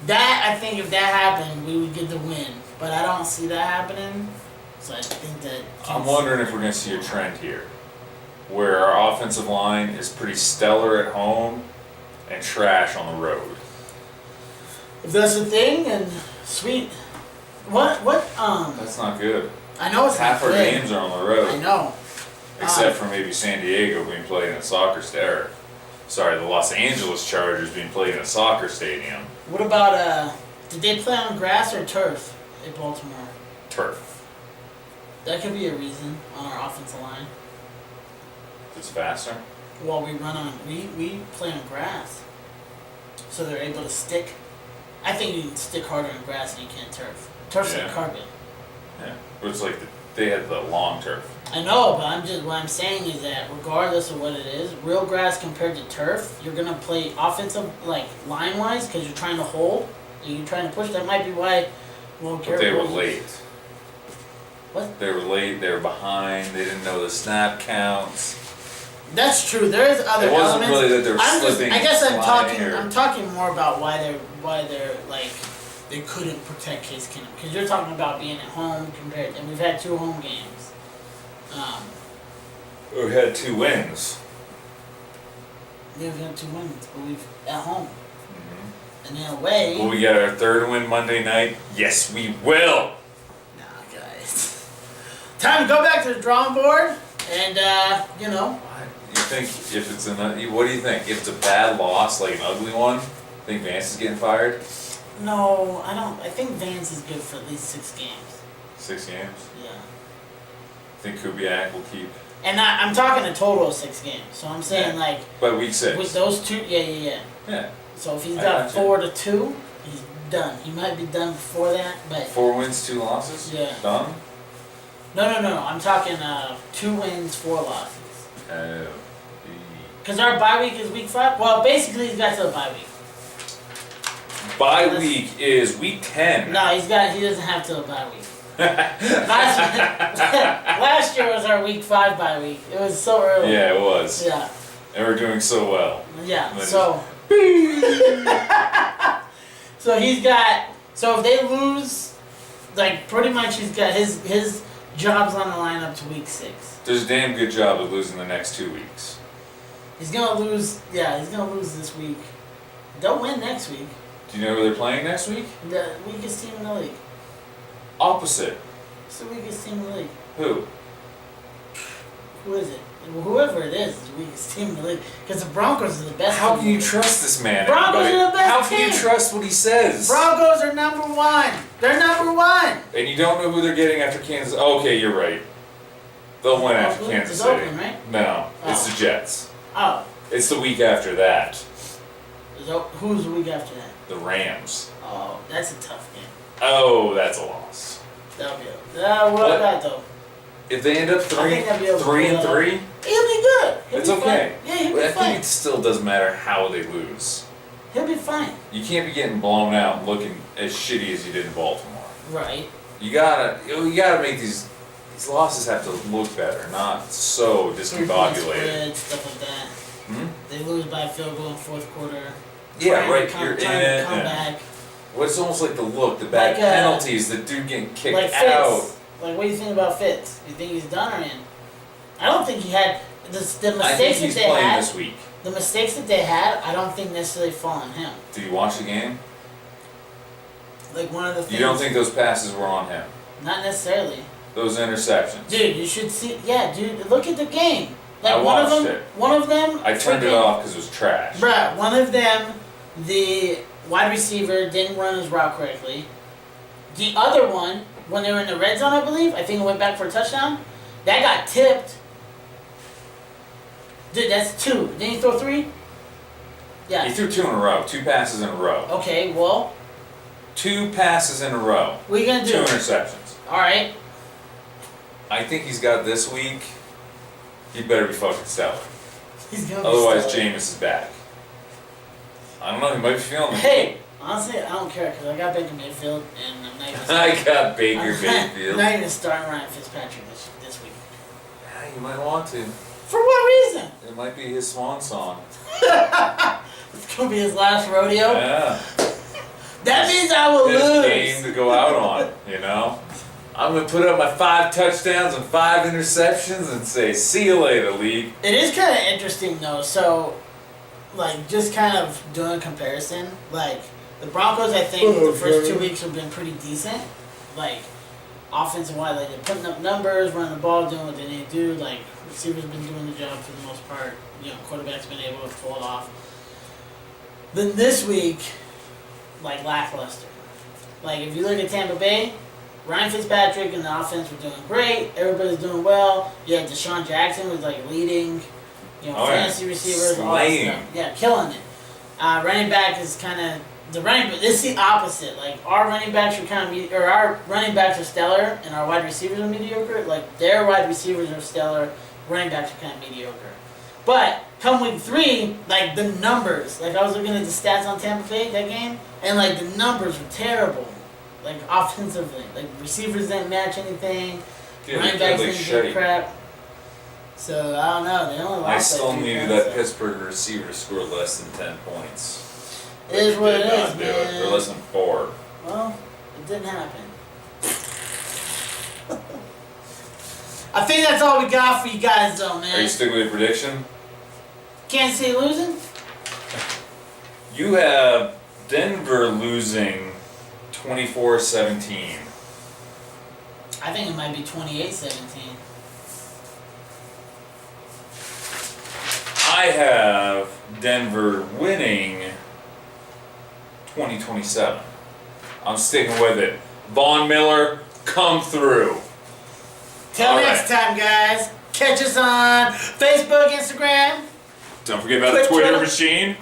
That, I think if that happened, we would get the win. But I don't see that happening. So I think that... I'm wondering if we're going to see a trend here. Where our offensive line is pretty stellar at home and trash on the road. If that's the thing, then sweet. What, That's not good. I know it's Half not our good. games are on the road. I know. Except for maybe San Diego being played in a soccer stadium. Sorry, the Los Angeles Chargers being played in a soccer stadium. What about, did they play on grass or turf in Baltimore? Turf. That could be a reason on our offensive line. It's faster. Well, we play on grass. So they're able to stick. I think you can stick harder on grass than you can turf. Turf's like carpet. Yeah, but it's like they had the long turf. I know, but what I'm saying is that regardless of what it is, real grass compared to turf, you're gonna play offensive, like line wise, because you're trying to hold, and you're trying to push. That might be why. Well, but they were late. What? They were late. They were behind. They didn't know the snap counts. That's true. There is other elements. It wasn't elements. really that they were slipping. I guess I'm talking. Or... I'm talking more about why they're like they couldn't protect Case Keenum, because you're talking about being at home compared, and we've had 2 home games. We had 2 wins. Yeah, we've had 2 wins, but we've at home. And then away. Will we get our 3rd win Monday night? Yes, we will. Nah, guys. Time to go back to the drawing board, and you know. You think if it's what do you think? If it's a bad loss, like an ugly one, think Vance is getting fired? No, I don't. I think Vance is good for at least 6 games. 6 games? Yeah. Think Kubiak will keep. And I'm talking a total of 6 games. So I'm saying like. By week 6. With those 2, yeah. Yeah. So if he's got 4-2, he's done. He might be done before that, but. 4 wins, 2 losses. Yeah. Done. No. I'm talking 2 wins, 4 losses. Oh. Because our bye week is week 5. Well, basically he's got to the bye week. Bye week is week 10. No, he doesn't have till the bye week. Last year was our week 5 bye week. It was so early. Yeah, it was. Yeah. And we're doing so well. Yeah. So. So he's got. So if they lose, like pretty much he's got his job's on the line up to week 6. Does a damn good job of losing the next 2 weeks. He's gonna lose. Yeah, he's gonna lose this week. They'll win next week. Do you know who they're playing next week? The weakest team in the league. Opposite. It's the weakest team in the league. Who? Who is it? Whoever it is the weakest team in the league. Because the Broncos are the best How team can you trust this man? Broncos everybody? are the best How can team. you trust what he says? Broncos are number 1. They're number 1. And you don't know who they're getting after Kansas. Okay, you're right. They'll win after Kansas It's City. Oakland, right? No, it's the Jets. Oh. It's the week after that. Who's the week after that? The Rams. Oh, that's a tough game. Oh, that's a loss. That'll be it. What about that though? If they end up 3 and 3, He'll be good. it's okay. Yeah, he'll be I fine. think it still doesn't matter how they lose. He'll be fine. You can't be getting blown out and looking as shitty as you did in Baltimore. Right. You gotta make these losses have to look better, not so discombobulated. Stuff like that. Hmm? They lose by a field goal in 4th quarter. Yeah, right. You're in trying it. to come back. Well, it's almost like the bad Like, penalties, the dude getting kicked like out. Fitz. Like, what do you think about Fitz? You think he's done or in? I don't think he had the mistakes I think he's that they playing had. this week. The mistakes that they had, I don't think necessarily fall on him. Did you watch the game? Like one of the things. You don't think those passes were on him? Not necessarily. Those interceptions. Dude, you should see. Yeah, dude, look at the game. Like I one of watched them. it. One of them. I turned it off because it was trash. Bruh, one of them, the wide receiver didn't run his route correctly. The other one, when they were in the red zone, I believe, I think it went back for a touchdown. That got tipped. Dude, that's 2. Didn't he throw 3? Yeah. He threw 2 in a row. 2 passes in a row. Okay, well. 2 passes in a row. What are you gonna do? 2 interceptions. Alright. I think he's got this week. He better be fucking stellar. He's gonna be Otherwise, stellar. Jameis is back. I don't know. He might be feeling it. Hey, honestly, I don't care because I got Baker Mayfield and I'm not even. I got Baker I'm Mayfield. not even starting Ryan Fitzpatrick this week. Yeah, you might want to. For what reason? It might be his swan song. It's gonna be his last rodeo. Yeah. go out on, you know? I'm going to put up my 5 touchdowns and 5 interceptions and say, see you later, league. It is kind of interesting, though. So, like, just kind of doing a comparison. Like, the Broncos, I think, the first 2 weeks have been pretty decent. Like, offensive-wise, like, they're putting up numbers, running the ball, doing what they need to do. Like, receivers have been doing the job for the most part. You know, quarterback's been able to pull it off. Then this week, like, lackluster. Like, if you look at Tampa Bay, Ryan Fitzpatrick and the offense were doing great. Everybody's doing well. You had Deshaun Jackson was like leading, fantasy receivers, all that stuff. Yeah, killing it. Running back is kind of It's the opposite. Like our running backs are our running backs are stellar, and our wide receivers are mediocre. Like their wide receivers are stellar, running backs are kind of mediocre. But come week 3, like the numbers, like I was looking at the stats on Tampa Bay that game, and like the numbers were terrible. Like offensively, like receivers didn't match anything, running backs didn't do crap. So I don't know. They only lost. I still knew that Pittsburgh receiver scored less than 10 points. It is what it is, man. Or less than 4. Well, it didn't happen. I think that's all we got for you guys, though, man. Are you sticking with your prediction? Kansas City losing? You have Denver losing 24-17. I think it might be 28-17. I have Denver winning 20-27. I'm sticking with it. Von Miller, come through. Till next time, guys. Catch us on Facebook, Instagram. Don't forget about the Twitter machine.